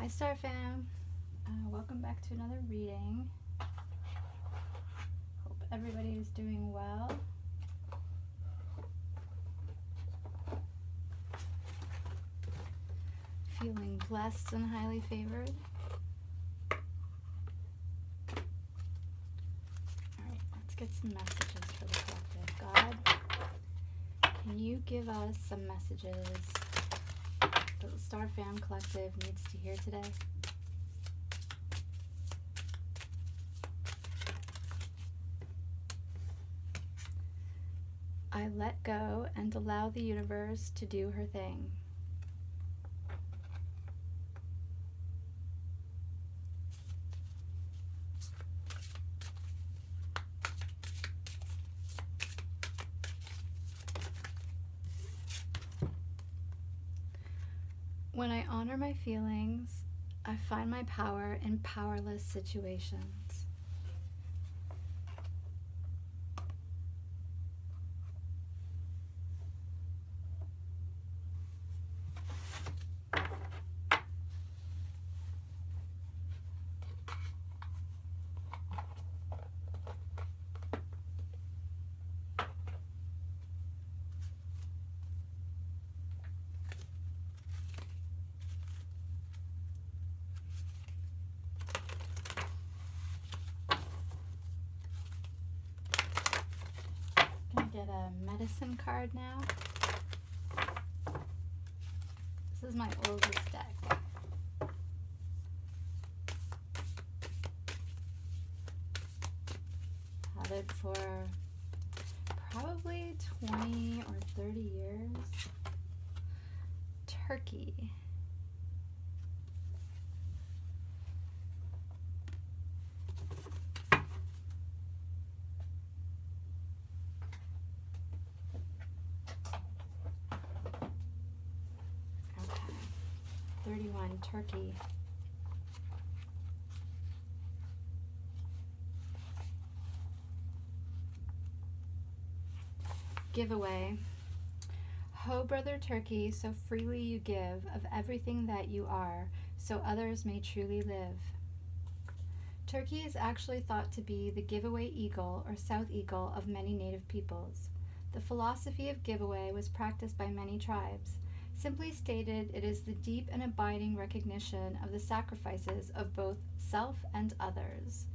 Hi Star Fam, welcome back to another reading. Hope everybody is doing well. Feeling blessed and highly favored. Alright, let's get some messages for the collective. God, can you give us some messages that the Star Fam Collective needs to hear today? I let go and allow the universe to do her thing. When I honor my feelings, I find my power in powerless situations. Gonna get a medicine card now. This is my oldest deck. Had it for probably 20 or 30 years. Turkey. Okay. 31, turkey. Giveaway. Ho, brother turkey, so freely you give of everything that you are, so others may truly live. Turkey is actually thought to be the giveaway eagle or south eagle of many native peoples. The philosophy of giveaway was practiced by many tribes. Simply stated, it is the deep and abiding recognition of the sacrifices of both self and others.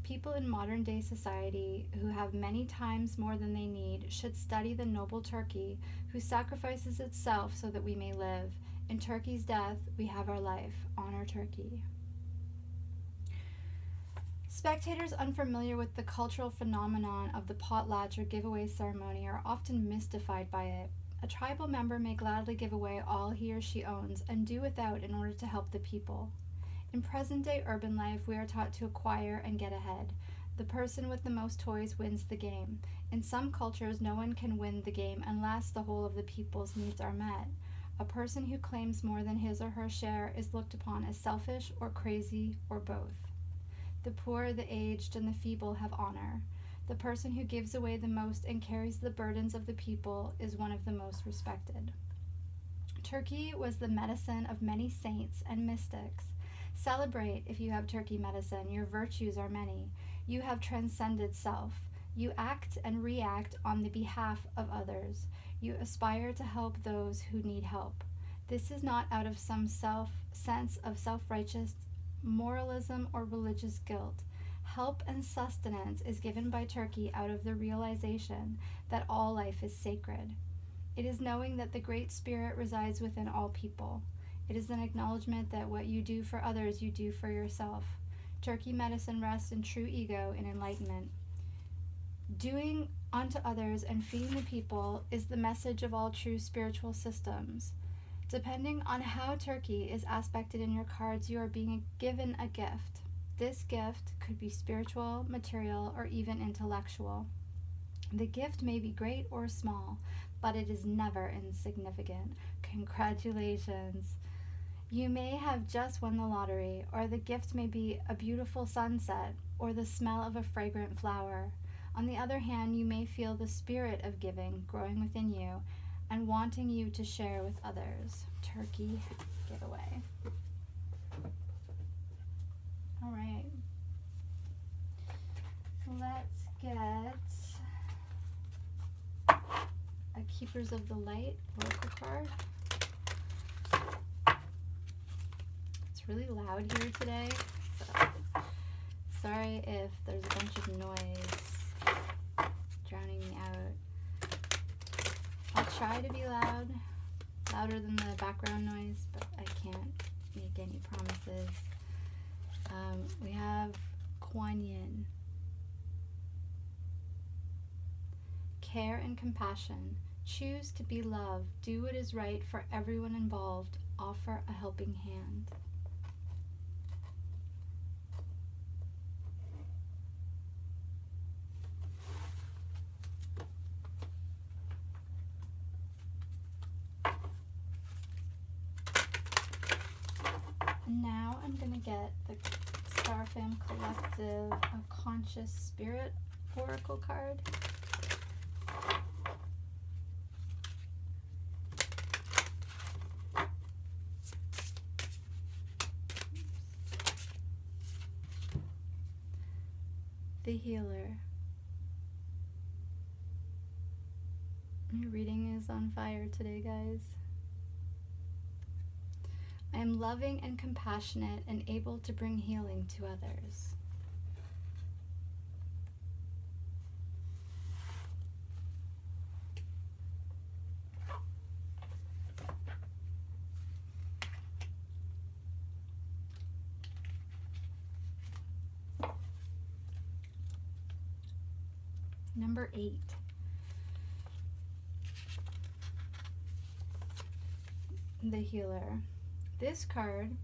People in modern day society who have many times more than they need should study the noble turkey who sacrifices itself so that we may live. In turkey's death, we have our life. Honor turkey. Spectators unfamiliar with the cultural phenomenon of the potlatch or giveaway ceremony are often mystified by it. A tribal member may gladly give away all he or she owns and do without in order to help the people. In present-day urban life, we are taught to acquire and get ahead. The person with the most toys wins the game. In some cultures, no one can win the game unless the whole of the people's needs are met. A person who claims more than his or her share is looked upon as selfish or crazy or both. The poor, the aged, and the feeble have honor. The person who gives away the most and carries the burdens of the people is one of the most respected. Turkey was the medicine of many saints and mystics. Celebrate if you have turkey medicine. Your virtues are many. You have transcended self. You act and react on the behalf of others. You aspire to help those who need help. This is not out of some sense of self-righteous moralism or religious guilt. Help and sustenance is given by turkey out of the realization that all life is sacred. It is knowing that the Great Spirit resides within all people. It is an acknowledgement that what you do for others, you do for yourself. Turkey medicine rests in true ego and enlightenment. Doing unto others and feeding the people is the message of all true spiritual systems. Depending on how turkey is aspected in your cards, you are being given a gift. This gift could be spiritual, material, or even intellectual. The gift may be great or small, but it is never insignificant. Congratulations! You may have just won the lottery, or the gift may be a beautiful sunset or the smell of a fragrant flower. On the other hand, you may feel the spirit of giving growing within you and wanting you to share with others. Turkey giveaway. All right. Let's get a Keepers of the Light oracle card. It's really loud here today, so sorry if there's a bunch of noise drowning me out. I'll try to be louder than the background noise, but I can't make any promises. We have Kuan Yin. Care and compassion. Choose to be love. Do what is right for everyone involved. Offer a helping hand. Now I'm going to get the Star Fam Collective A Conscious Spirit oracle card. The Healer. Your reading is on fire today, guys. I am loving and compassionate and able to bring healing to others. Number 8. The Healer. This card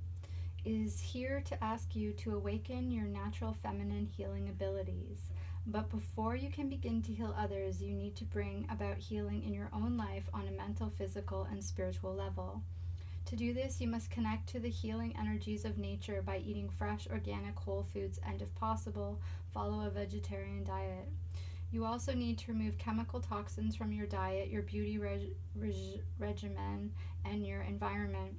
is here to ask you to awaken your natural feminine healing abilities. But before you can begin to heal others, you need to bring about healing in your own life on a mental, physical, and spiritual level. To do this, you must connect to the healing energies of nature by eating fresh, organic, whole foods, and if possible, follow a vegetarian diet. You also need to remove chemical toxins from your diet, your beauty regimen, and your environment.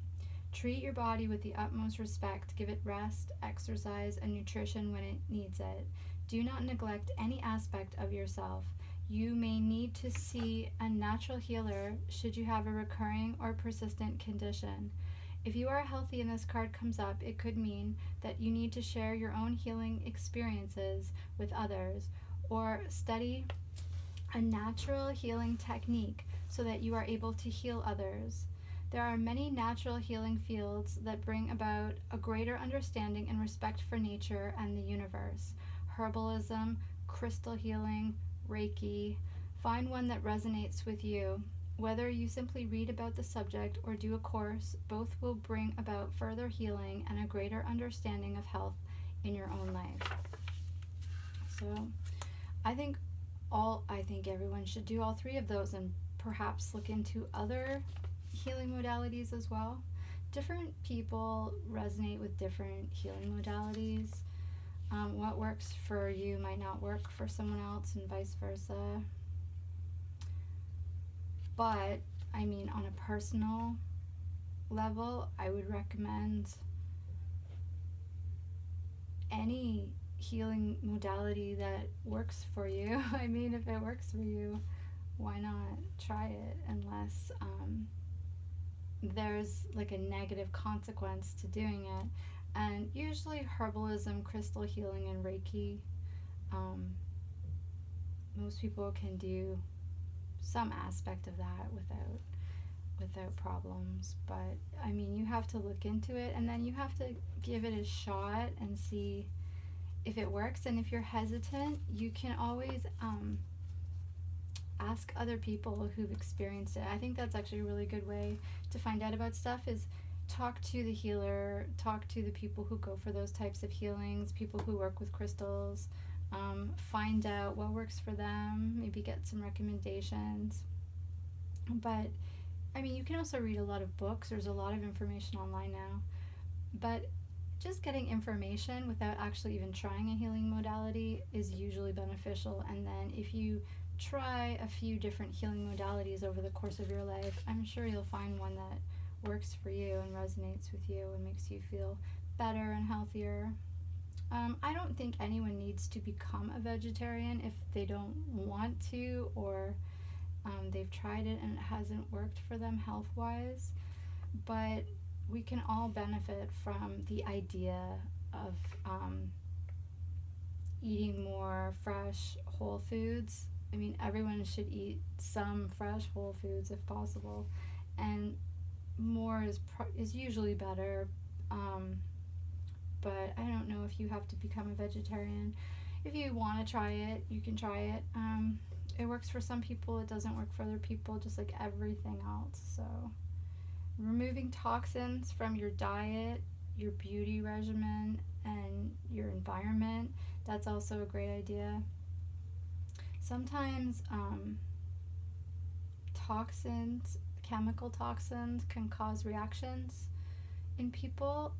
Treat your body with the utmost respect. Give it rest, exercise, and nutrition when it needs it. Do not neglect any aspect of yourself. You may need to see a natural healer should you have a recurring or persistent condition. If you are healthy and this card comes up, it could mean that you need to share your own healing experiences with others, or study a natural healing technique so that you are able to heal others. There are many natural healing fields that bring about a greater understanding and respect for nature and the universe. Herbalism, crystal healing, Reiki. Find one that resonates with you. Whether you simply read about the subject or do a course, both will bring about further healing and a greater understanding of health in your own life. So I think everyone should do all three of those and perhaps look into other healing modalities as well. Different people resonate with different healing modalities. What works for you might not work for someone else, and vice versa. But I mean, on a personal level, I would recommend any healing modality that works for you. I mean, if it works for you, why not try it, unless there's like a negative consequence to doing it. And usually herbalism, crystal healing, and Reiki, most people can do some aspect of that without problems. But I mean, you have to look into it, and then you have to give it a shot and see if it works. And if you're hesitant, you can always ask other people who've experienced it. I think that's actually a really good way to find out about stuff, is talk to the healer, talk to the people who go for those types of healings, people who work with crystals, find out what works for them, maybe get some recommendations. But I mean, you can also read a lot of books. There's a lot of information online now. But just getting information without actually even trying a healing modality is usually beneficial. And then if you try a few different healing modalities over the course of your life, I'm sure you'll find one that works for you and resonates with you and makes you feel better and healthier. I don't think anyone needs to become a vegetarian if they don't want to, or they've tried it and it hasn't worked for them health wise. But we can all benefit from the idea of eating more fresh, whole foods. I mean, everyone should eat some fresh, whole foods if possible, and more is usually better. But I don't know if you have to become a vegetarian. If you want to try it, you can try it. It works for some people, it doesn't work for other people, just like everything else. So, removing toxins from your diet, your beauty regimen, and your environment, that's also a great idea. Sometimes toxins, chemical toxins, can cause reactions in people,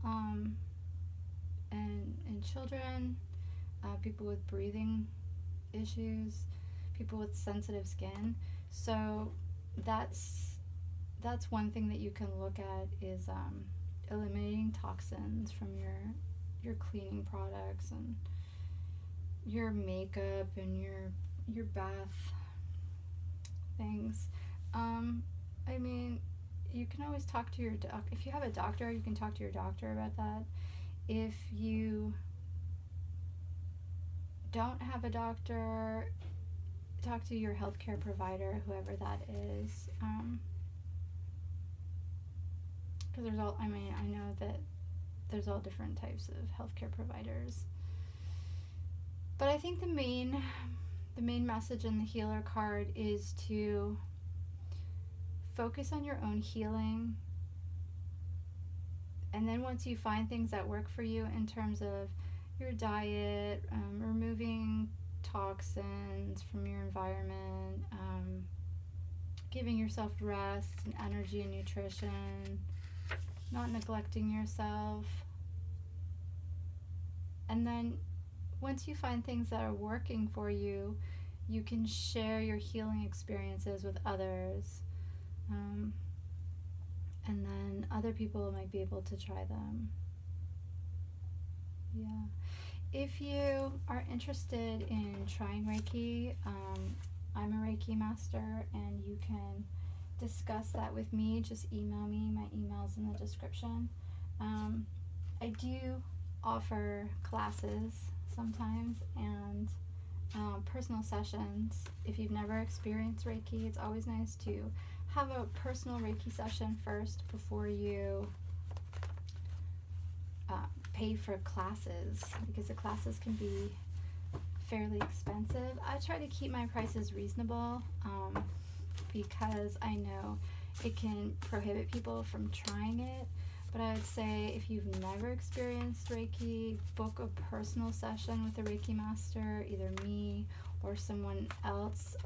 and in children, people with breathing issues, people with sensitive skin. So that's one thing that you can look at is eliminating toxins from your cleaning products and your makeup and your bath things. I mean, you can always talk to your if you have a doctor, you can talk to your doctor about that. If you don't have a doctor, talk to your healthcare provider, whoever that is. Because there's all, I mean, I know that there's all different types of healthcare providers. But I think the main message in the healer card is to focus on your own healing. And then once you find things that work for you in terms of your diet, removing toxins from your environment, giving yourself rest and energy and nutrition, not neglecting yourself. And then once you find things that are working for you, you can share your healing experiences with others. And then other people might be able to try them. Yeah. If you are interested in trying Reiki, I'm a Reiki master, and you can discuss that with me. Just email me. My email's in the description. I do offer classes sometimes and personal sessions. If you've never experienced Reiki, it's always nice to have a personal Reiki session first before you pay for classes, because the classes can be fairly expensive. I try to keep my prices reasonable because I know it can prohibit people from trying it. But I would say if you've never experienced Reiki, book a personal session with a Reiki master, either me or someone else.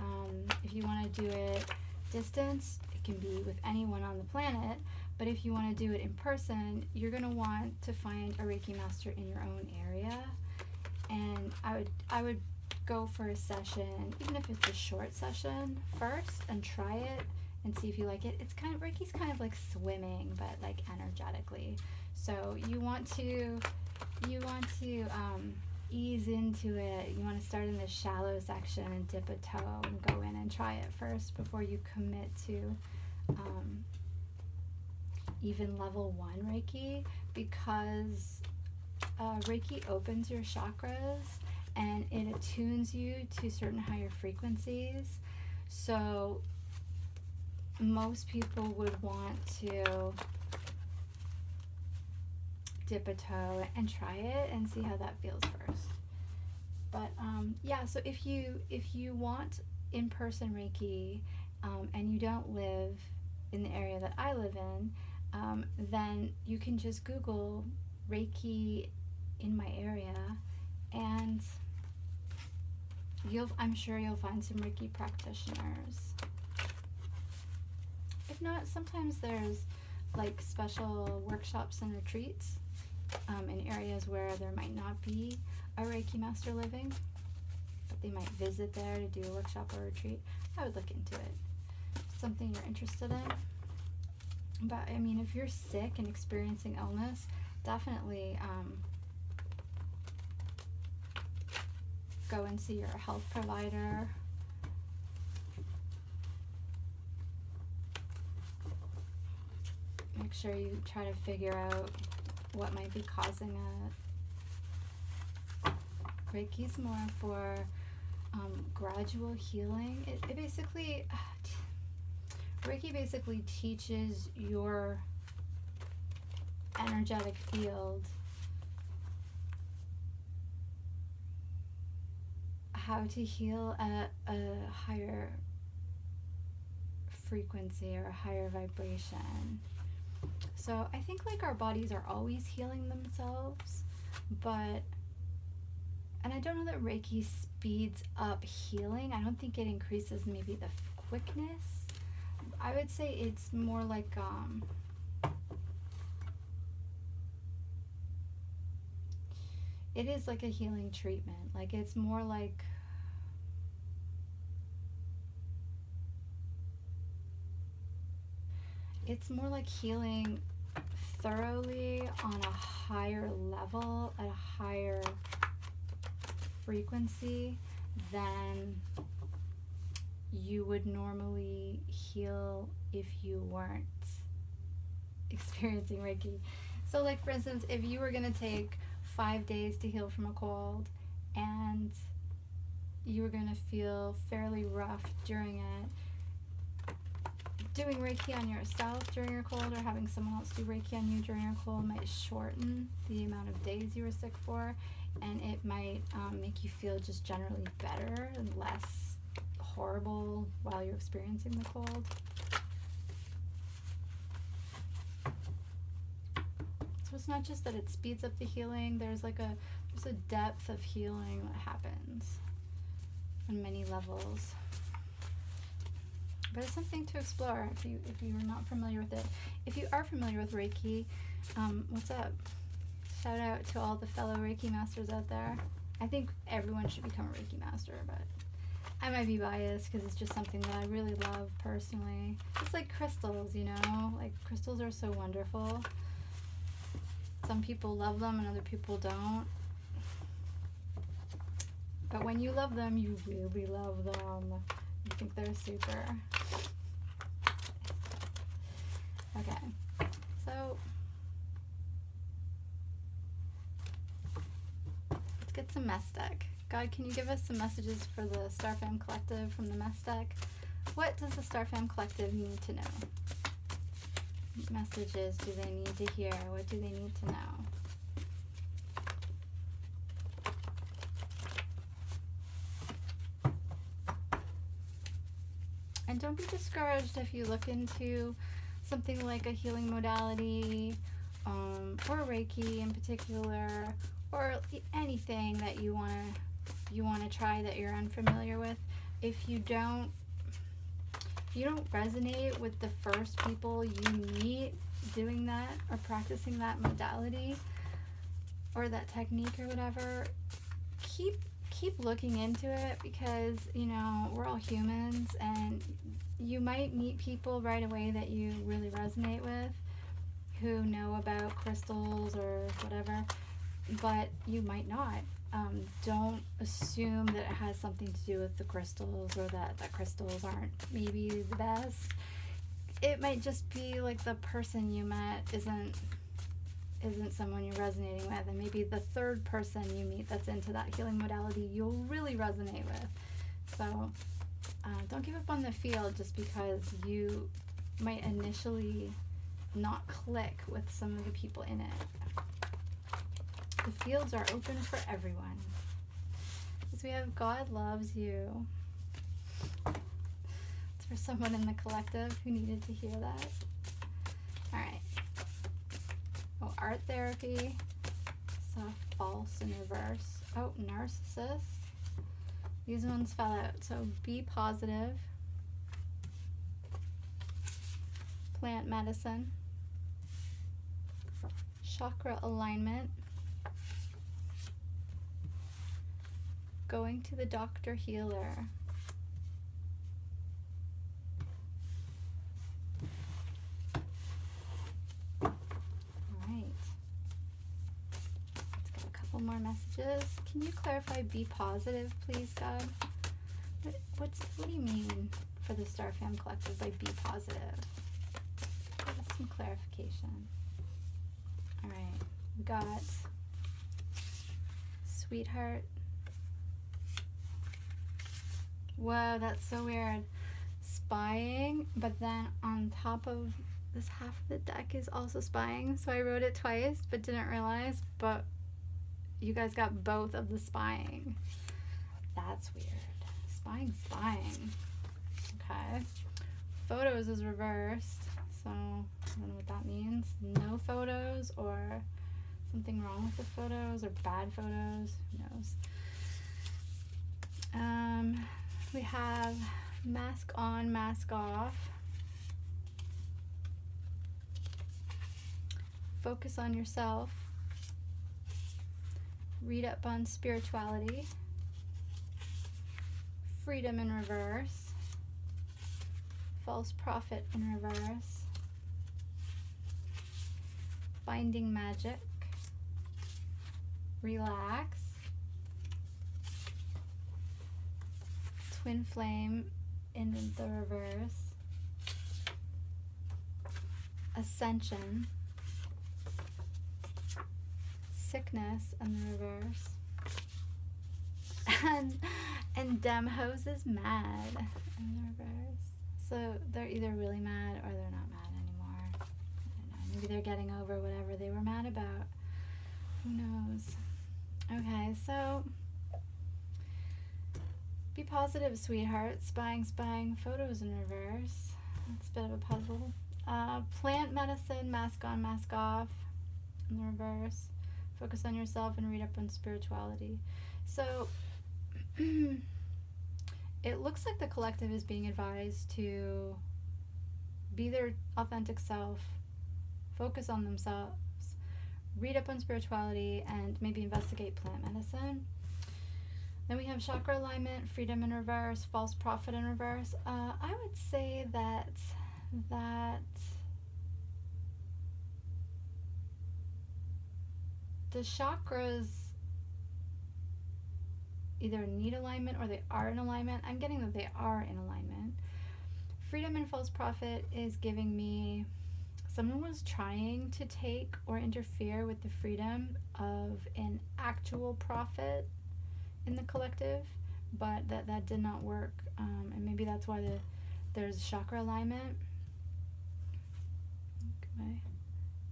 If you want to do it distance, it can be with anyone on the planet. But if you want to do it in person, you're going to want to find a Reiki master in your own area. And I would go for a session, even if it's a short session first, and try it and see if you like it. It's kind of, Reiki's kind of like swimming, but like energetically. So you want to ease into it. You want to start in the shallow section and dip a toe and go in and try it first before you commit to even level 1 Reiki, because Reiki opens your chakras and it attunes you to certain higher frequencies. So most people would want to dip a toe and try it and see how that feels first. But yeah, so if you want in-person Reiki and you don't live in the area that I live in, then you can just Google Reiki in my area, and I'm sure you'll find some Reiki practitioners. If not, sometimes there's like special workshops and retreats in areas where there might not be a Reiki master living, but they might visit there to do a workshop or retreat. I would look into it. Something you're interested in. But I mean, if you're sick and experiencing illness, definitely go and see your health provider. Make sure you try to figure out what might be causing it. Reiki's more for gradual healing. It basically, Reiki basically teaches your energetic field how to heal at a higher frequency or a higher vibration. So I think like our bodies are always healing themselves, but, and I don't know that Reiki speeds up healing. I don't think it increases maybe the quickness. I would say it's more like it is like a healing treatment. Like it's more like healing thoroughly on a higher level, at a higher frequency than you would normally heal if you weren't experiencing Reiki. So like for instance, if you were going to take 5 days to heal from a cold and you were going to feel fairly rough during it, doing Reiki on yourself during your cold or having someone else do Reiki on you during your cold might shorten the amount of days you were sick for, and it might make you feel just generally better and less horrible while you're experiencing the cold. So it's not just that it speeds up the healing, there's a depth of healing that happens on many levels. But it's something to explore if you are not familiar with it. If you are familiar with Reiki, what's up? Shout out to all the fellow Reiki masters out there. I think everyone should become a Reiki master, but I might be biased because it's just something that I really love personally. It's like crystals, you know? Like crystals are so wonderful. Some people love them and other people don't. But when you love them, you really love them. You think they're super. Okay, so let's get some mess deck. God, can you give us some messages for the Starfam Collective from the mess deck? What does the Starfam Collective need to know? What messages do they need to hear? What do they need to know? And don't be discouraged if you look into something like a healing modality, or Reiki in particular, or anything that you want to try that you're unfamiliar with. If you don't resonate with the first people you meet doing that or practicing that modality or that technique or whatever, keep looking into it, because you know we're all humans and you might meet people right away that you really resonate with who know about crystals or whatever, but you might not. Don't assume that it has something to do with the crystals or that crystals aren't maybe the best. It might just be like the person you met isn't someone you're resonating with, and maybe the third person you meet that's into that healing modality you'll really resonate with. So don't give up on the field just because you might initially not click with some of the people in it. The fields are open for everyone. Because we have God loves you. It's for someone in the collective who needed to hear that. Alright. Oh, art therapy. Soft, false, and reverse. Oh, narcissist. These ones fell out. So be positive. Plant medicine. Chakra alignment. Going to the doctor healer. Alright. Let's get a couple couple more messages. Can you clarify be positive, please, God? What do you mean for the Star Fam Collective by be positive? Give us some clarification. All right, we got sweetheart. Whoa, that's so weird. Spying, but then on top of this half of the deck is also spying. So I wrote it twice, but didn't realize. But you guys got both of the spying. That's weird. Spying. Okay. Photos is reversed. So I don't know what that means. No photos or something wrong with the photos or bad photos. Who knows? We have mask on, mask off. Focus on yourself. Read up on spirituality. Freedom in reverse. False prophet in reverse. Finding magic. Relax. Twin flame in the reverse. Ascension. Sickness in the reverse. And Demhose is mad in the reverse. So they're either really mad or they're not mad anymore. I don't know. Maybe they're getting over whatever they were mad about. Who knows? Okay, so be positive, sweetheart. Spying, photos in reverse. That's a bit of a puzzle. Plant medicine, mask on, mask off in the reverse. Focus on yourself and read up on spirituality. So it looks like the collective is being advised to be their authentic self, focus on themselves, read up on spirituality, and maybe investigate plant medicine. Then we have chakra alignment, freedom in reverse, false prophet in reverse. I would say that the chakras either need alignment or they are in alignment. I'm getting that they are in alignment. Freedom and false prophet is giving me someone was trying to take or interfere with the freedom of an actual prophet in the collective, but that did not work, and maybe that's why there's chakra alignment.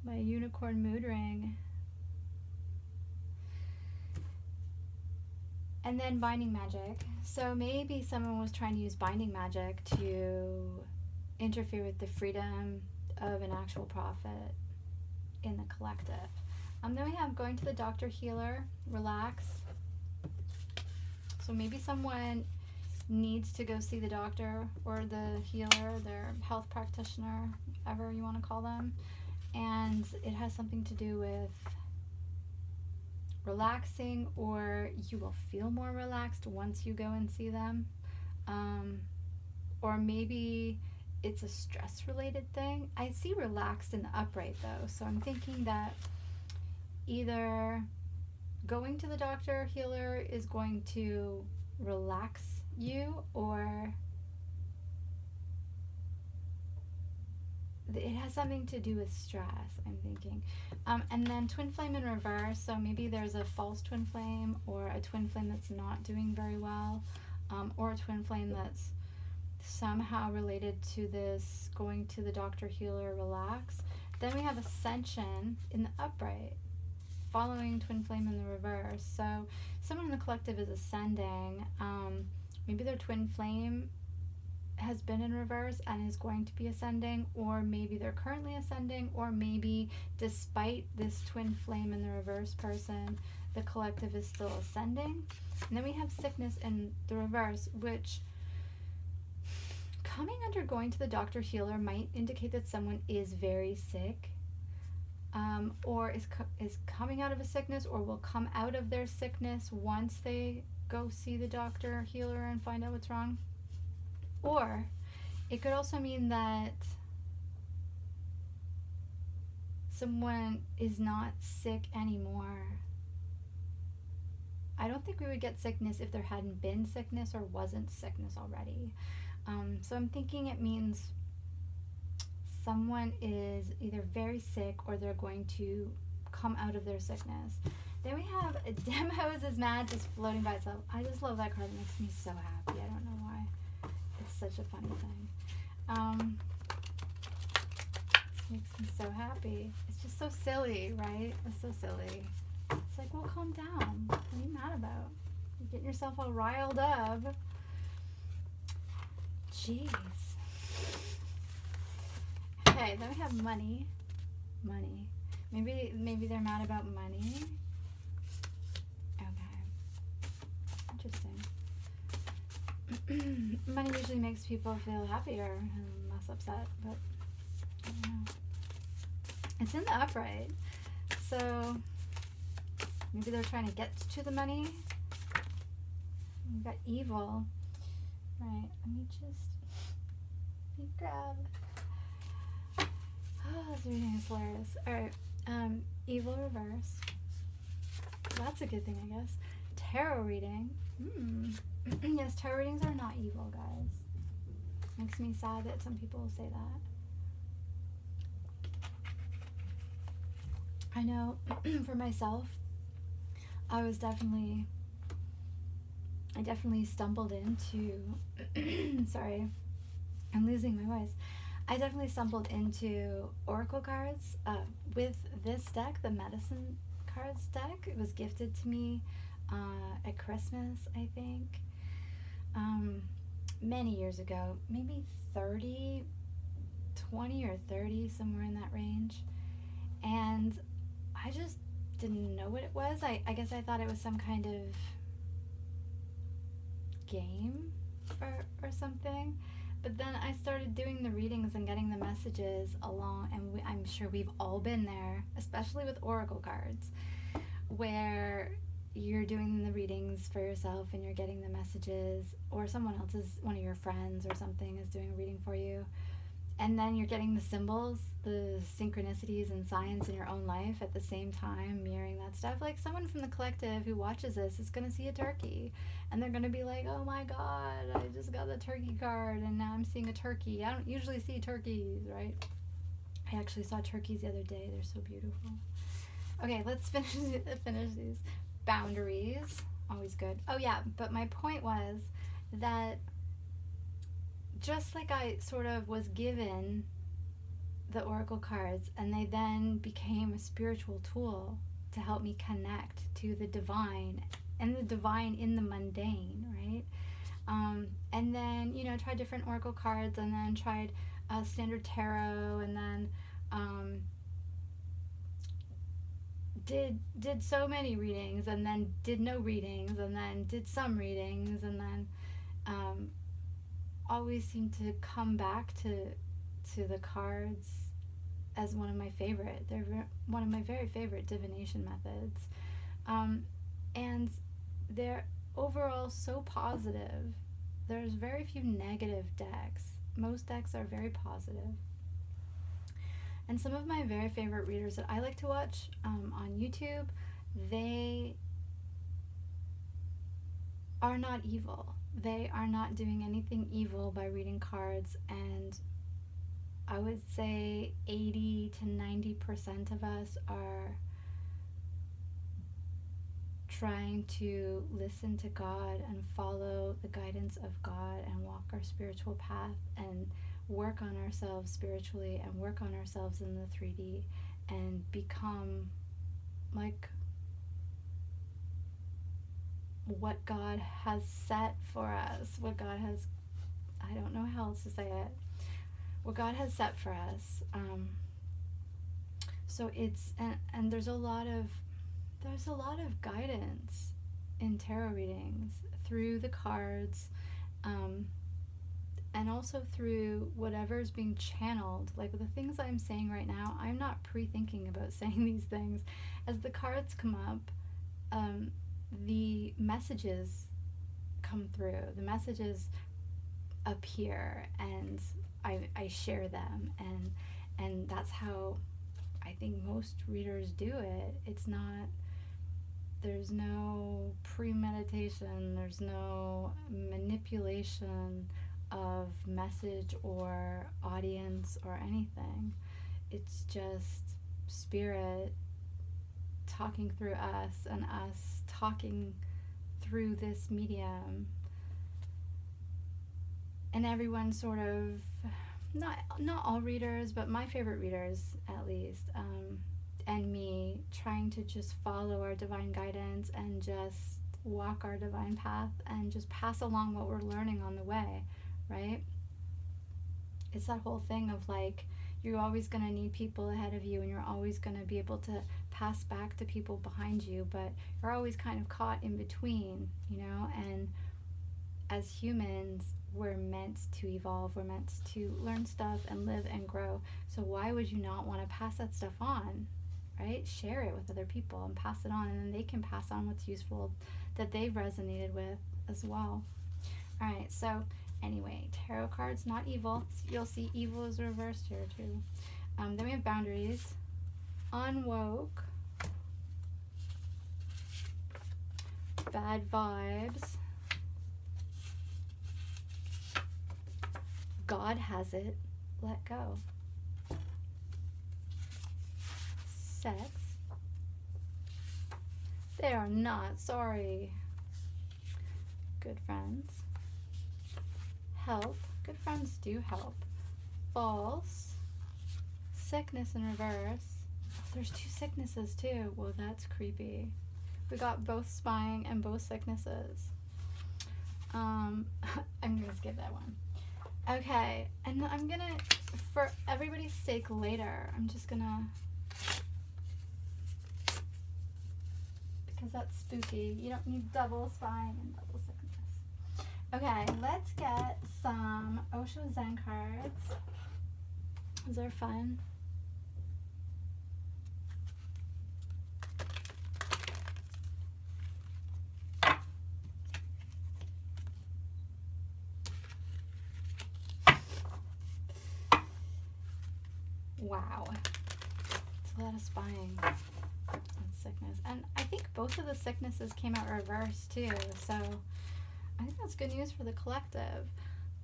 My unicorn mood ring. And then binding magic. So maybe someone was trying to use binding magic to interfere with the freedom of an actual prophet in the collective. Then we have going to the doctor, healer, relax. So maybe someone needs to go see the doctor or the healer, their health practitioner, whatever you want to call them. And it has something to do with relaxing, or you will feel more relaxed once you go and see them. Or maybe it's a stress related thing. I see relaxed in the upright though, so I'm thinking that either going to the doctor, healer is going to relax you, or it has something to do with stress, I'm thinking. And then twin flame in reverse, so maybe there's a false twin flame or a twin flame that's not doing very well, or a twin flame that's somehow related to this going to the doctor, healer, relax. Then we have ascension in the upright, following twin flame in the reverse. So someone in the collective is ascending. Maybe their twin flame has been in reverse and is going to be ascending, or maybe they're currently ascending, or maybe despite this twin flame in the reverse person, the collective is still ascending. And then we have sickness in the reverse, which coming under going to the doctor, healer might indicate that someone is very sick, or is coming out of a sickness, or will come out of their sickness once they go see the doctor, healer, and find out what's wrong. Or it could also mean that someone is not sick anymore. I don't think we would get sickness if there hadn't been sickness or wasn't sickness already. So I'm thinking it means someone is either very sick or they're going to come out of their sickness. Then we have Demos is Mad just floating by itself. I just love that card. It makes me so happy. I don't know why. It's such a funny thing. It makes me so happy. It's just so silly, right? It's so silly. It's like, well, calm down. What are you mad about? You're getting yourself all riled up. Jeez. Okay, then we have money. Money. Maybe they're mad about money. Okay. Interesting. Money usually makes people feel happier and less upset, but I don't know. It's in the upright. So maybe they're trying to get to the money. We've got evil. Right, let me grab. Oh, this reading is hilarious. Alright, evil reverse. That's a good thing, I guess. Tarot reading. Yes, tarot readings are not evil, guys. Makes me sad that some people say that. I know for myself, I definitely stumbled into, sorry, I'm losing my voice. I definitely stumbled into oracle cards with this deck, the Medicine Cards deck. It was gifted to me at Christmas, I think, many years ago, maybe 20 or 30, somewhere in that range. And I just didn't know what it was. I guess I thought it was some kind of game or something. But then I started doing the readings and getting the messages along, and I'm sure we've all been there, especially with oracle cards, where you're doing the readings for yourself and you're getting the messages, or one of your friends or something is doing a reading for you, and then you're getting the symbols, the synchronicities and signs in your own life at the same time, mirroring that stuff. Like someone from the collective who watches this is going to see a turkey, and they're going to be like, oh my god, I just got the turkey card and now I'm seeing a turkey. I don't usually see turkeys, right? I actually saw turkeys the other day. They're so beautiful. Okay, let's finish these. Boundaries, always good. Oh yeah, but my point was that just like I sort of was given the oracle cards, and they then became a spiritual tool to help me connect to the divine, and the divine in the mundane, right? And then, tried different oracle cards, and then tried standard tarot, and then did so many readings, and then did no readings, and then did some readings, and then always seem to come back to the cards as one of my favorite. They're one of my very favorite divination methods, and they're overall so positive. There's very few negative decks. Most decks are very positive. And some of my very favorite readers that I like to watch on YouTube, they are not evil. They are not doing anything evil by reading cards, and I would say 80 to 90% of us are trying to listen to God and follow the guidance of God and walk our spiritual path and work on ourselves spiritually and work on ourselves in the 3D and become like what God has set for us, what God has, I don't know how else to say it, what God has set for us. So it's, and there's a lot of guidance in tarot readings through the cards, and also through whatever's being channeled. Like the things I'm saying right now, I'm not pre-thinking about saying these things. As the cards come up, the messages come through, the messages appear, and I share them, and that's how I think most readers do it. It's not There's no premeditation, there's no manipulation of message or audience or anything. It's just spirit talking through us and us talking through this medium. And everyone sort of, not all readers, but my favorite readers at least, and me trying to just follow our divine guidance and just walk our divine path and just pass along what we're learning on the way, right? It's that whole thing of like, you're always going to need people ahead of you and you're always going to be able to pass back to people behind you, but you're always kind of caught in between, you know? And as humans, we're meant to evolve, we're meant to learn stuff and live and grow. So why would you not want to pass that stuff on, right? Share it with other people and pass it on, and then they can pass on what's useful that they've resonated with as well. All right, so anyway, tarot cards, not evil. You'll see evil is reversed here too. Then we have boundaries, unwoke, bad vibes, God has it, let go, sex, they are not sorry, good friends, help, good friends do help, false, sickness in reverse. There's two sicknesses too. Well, that's creepy. We got both spying and both sicknesses. I'm gonna skip that one. Okay, and I'm gonna, for everybody's sake later, I'm just gonna, because that's spooky. You don't need double spying and double sickness. Okay, let's get some Osho Zen cards. Those are fun. Wow, it's a lot of spying and sickness. And I think both of the sicknesses came out reversed too, so I think that's good news for the collective.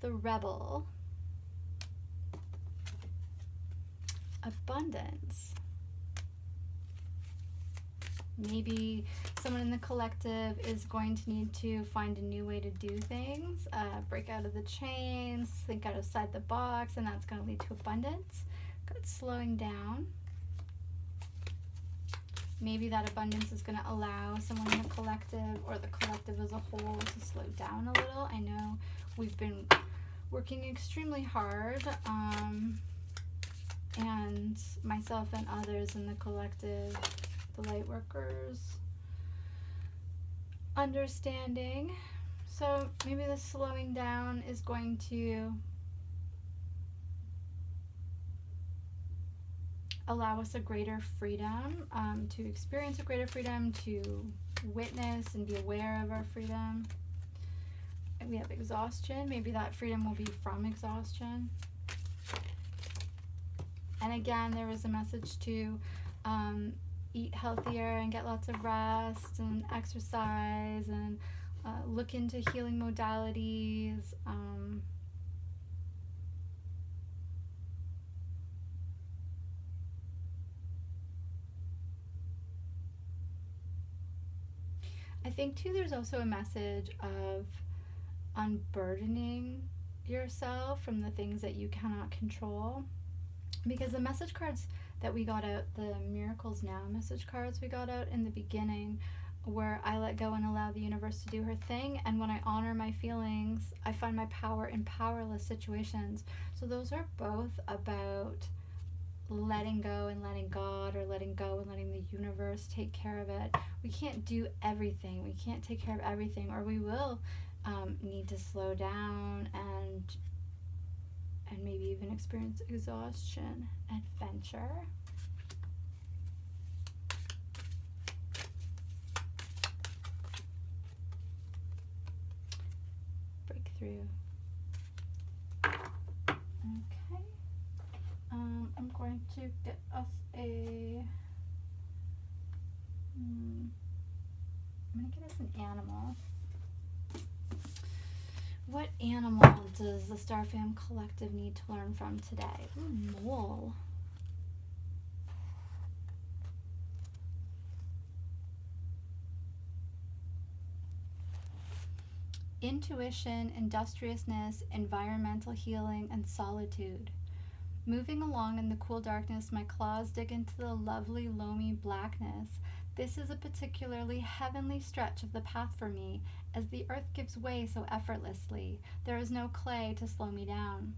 The Rebel, abundance. Maybe someone in the collective is going to need to find a new way to do things, break out of the chains, think outside the box, and that's going to lead to abundance. Good slowing down. Maybe that abundance is going to allow someone in the collective or the collective as a whole to slow down a little. I know we've been working extremely hard, and myself and others in the collective, the light workers, understanding. So maybe the slowing down is going to allow us a greater freedom, to experience a greater freedom, to witness and be aware of our freedom. And we have exhaustion. Maybe that freedom will be from exhaustion. And again, there was a message to eat healthier and get lots of rest and exercise and look into healing modalities. I think too there's also a message of unburdening yourself from the things that you cannot control, because the message cards that we got out, the Miracles Now message cards we got out in the beginning, where I let go and allow the universe to do her thing, and when I honor my feelings, I find my power in powerless situations. So those are both about letting go and letting God, or letting go and letting the universe take care of it. We can't do everything. We can't take care of everything, or we will need to slow down and maybe even experience exhaustion. Adventure. Breakthrough. Okay. I'm going to get us a I'm going to get us an animal. What animal does the Star Fam Collective need to learn from today? Ooh, mole. Intuition, industriousness, environmental healing, and solitude. Moving along in the cool darkness, my claws dig into the lovely, loamy blackness. This is a particularly heavenly stretch of the path for me, as the earth gives way so effortlessly. There is no clay to slow me down.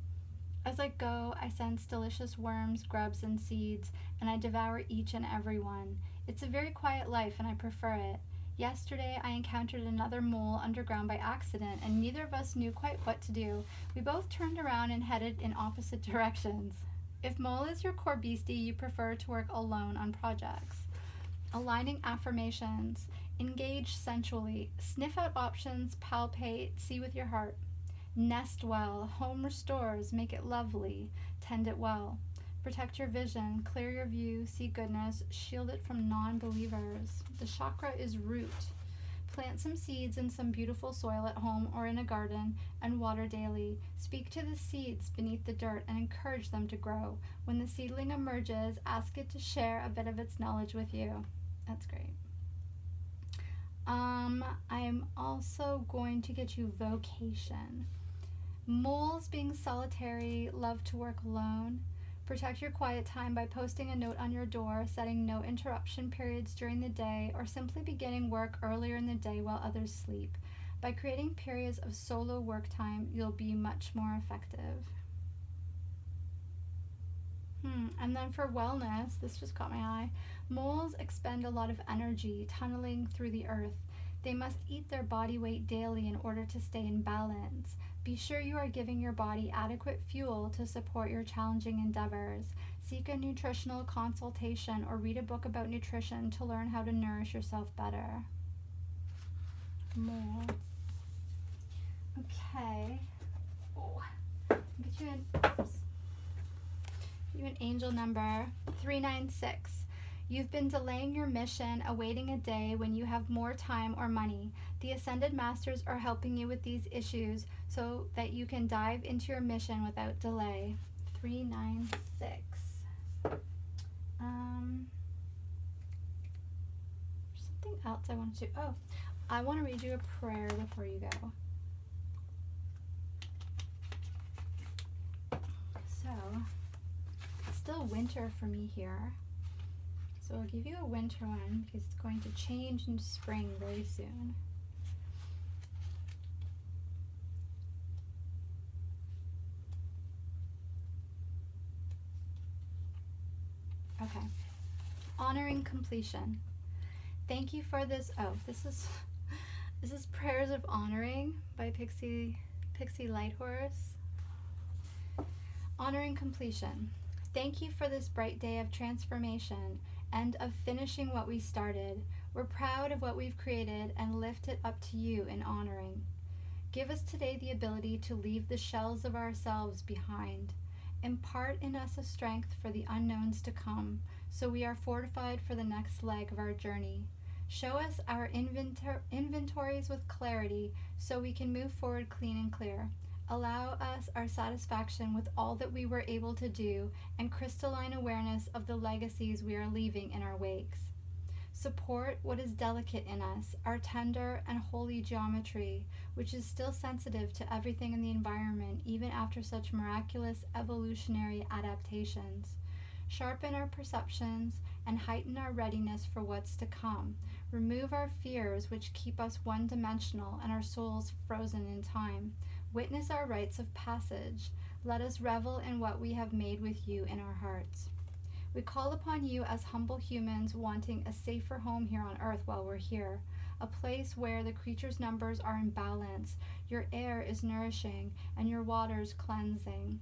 As I go, I sense delicious worms, grubs, and seeds, and I devour each and every one. It's a very quiet life, and I prefer it. Yesterday, I encountered another mole underground by accident, and neither of us knew quite what to do. We both turned around and headed in opposite directions. If mole is your core beastie, you prefer to work alone on projects. Aligning affirmations. Engage sensually. Sniff out options, palpate, see with your heart. Nest well. Home restores, make it lovely. Tend it well. Protect your vision, clear your view, see goodness, shield it from non-believers. The chakra is root. Plant some seeds in some beautiful soil at home or in a garden and water daily. Speak to the seeds beneath the dirt and encourage them to grow. When the seedling emerges, ask it to share a bit of its knowledge with you. That's great. I'm also going to get you vocation. Moles, being solitary, love to work alone. Protect your quiet time by posting a note on your door, setting no interruption periods during the day, or simply beginning work earlier in the day while others sleep. By creating periods of solo work time, you'll be much more effective. And then for wellness, this just caught my eye. Moles expend a lot of energy tunneling through the earth. They must eat their body weight daily in order to stay in balance. Be sure you are giving your body adequate fuel to support your challenging endeavors. Seek a nutritional consultation or read a book about nutrition to learn how to nourish yourself better. Mole. Okay. Oh. Get you an angel number 396. You've been delaying your mission, awaiting a day when you have more time or money. The Ascended Masters are helping you with these issues so that you can dive into your mission without delay. 396. Something else I wanted to. Oh, I want to read you a prayer before you go. So, it's still winter for me here. So I'll give you a winter one because it's going to change into spring very soon. Okay. Honoring completion. Thank you for this. Oh, this is Prayers of Honoring by Pixie Lighthorse. Honoring completion. Thank you for this bright day of transformation and of finishing what we started. We're proud of what we've created and lift it up to you in honoring. Give us today the ability to leave the shells of ourselves behind. Impart in us a strength for the unknowns to come, so we are fortified for the next leg of our journey. Show us our inventories with clarity, so we can move forward clean and clear. Allow us our satisfaction with all that we were able to do and crystalline awareness of the legacies we are leaving in our wakes. Support what is delicate in us, our tender and holy geometry, which is still sensitive to everything in the environment even after such miraculous evolutionary adaptations. Sharpen our perceptions and heighten our readiness for what's to come. Remove our fears which keep us one-dimensional and our souls frozen in time. Witness our rites of passage. Let us revel in what we have made with you in our hearts. We call upon you as humble humans wanting a safer home here on earth while we're here, a place where the creatures' numbers are in balance, your air is nourishing, and your waters cleansing.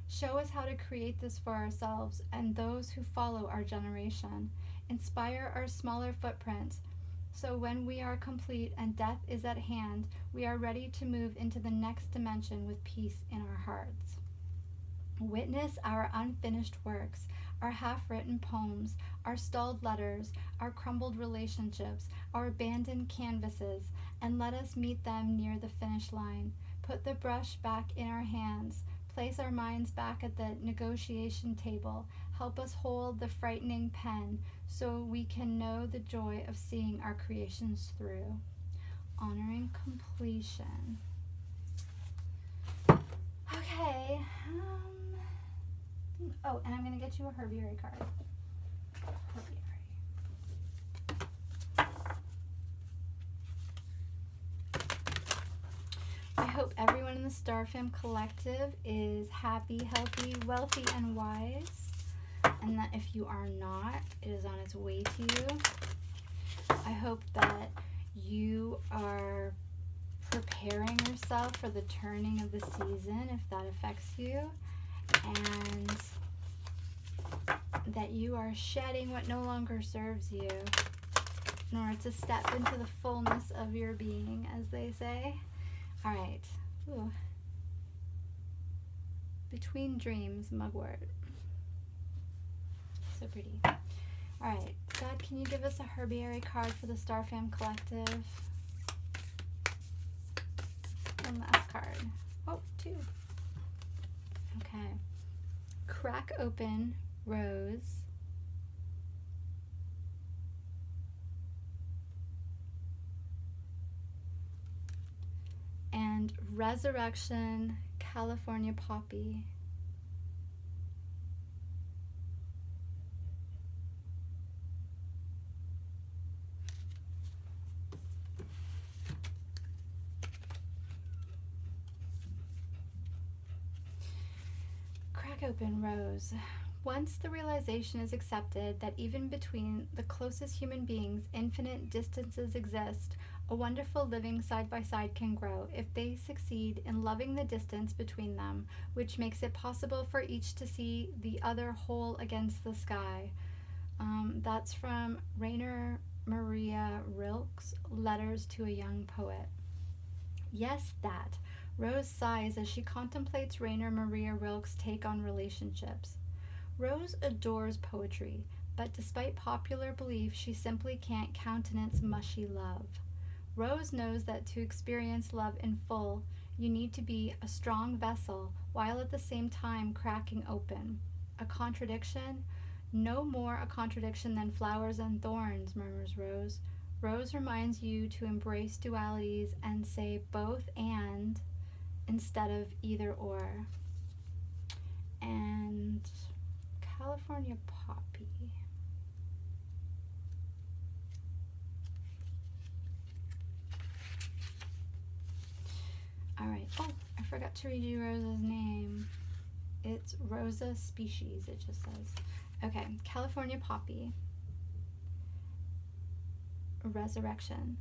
Show us how to create this for ourselves and those who follow our generation. Inspire our smaller footprints, so when we are complete and death is at hand, we are ready to move into the next dimension with peace in our hearts. Witness our unfinished works, our half-written poems, our stalled letters, our crumbled relationships, our abandoned canvases, and let us meet them near the finish line. Put the brush back in our hands. Place our minds back at the negotiation table. Help us hold the frightening pen so we can know the joy of seeing our creations through. Honoring completion. Okay. Oh, and I'm going to get you a herbiary card. I hope everyone in the Star Fam Collective is happy, healthy, wealthy, and wise. And that if you are not, it is on its way to you. I hope that you are preparing yourself for the turning of the season, if that affects you. And that you are shedding what no longer serves you in order to step into the fullness of your being, as they say. All right. Ooh. Between Dreams, mugwort. So pretty. All right. God, can you give us a herbiary card for the Star Fam Collective? One last card. Oh, 2. Okay. Crack Open Rose. And Resurrection California Poppy. Crack Open Rose. Once the realization is accepted that even between the closest human beings, infinite distances exist, a wonderful living side by side can grow if they succeed in loving the distance between them, which makes it possible for each to see the other whole against the sky. That's from Rainer Maria Rilke's Letters to a Young Poet. Yes, that. Rose sighs as she contemplates Rainer Maria Rilke's take on relationships. Rose adores poetry, but despite popular belief, she simply can't countenance mushy love. Rose knows that to experience love in full, you need to be a strong vessel while at the same time cracking open. A contradiction? No more a contradiction than flowers and thorns, murmurs Rose. Rose reminds you to embrace dualities and say both and instead of either or. And California Poppy. All right. Oh, I forgot to read you Rosa's name. It's Rosa Species, it just says. Okay, California Poppy. Resurrection.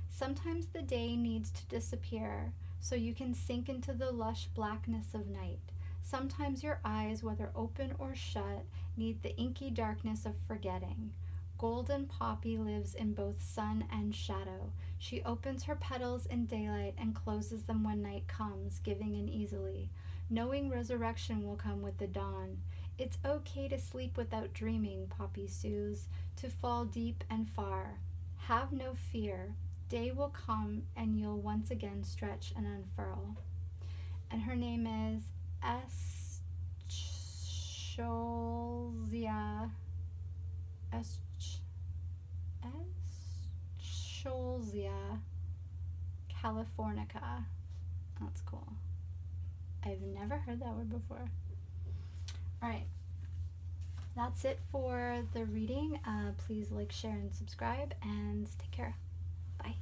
Sometimes the day needs to disappear so you can sink into the lush blackness of night. Sometimes your eyes, whether open or shut, need the inky darkness of forgetting. Golden Poppy lives in both sun and shadow. She opens her petals in daylight and closes them when night comes, giving in easily. Knowing resurrection will come with the dawn. It's okay to sleep without dreaming, Poppy soothes, to fall deep and far. Have no fear. Day will come and you'll once again stretch and unfurl. And her name is Escholzia. Escholzia californica. That's cool. I've never heard that word before. All right. That's it for the reading. Please like, share, and subscribe, and take care. Bye.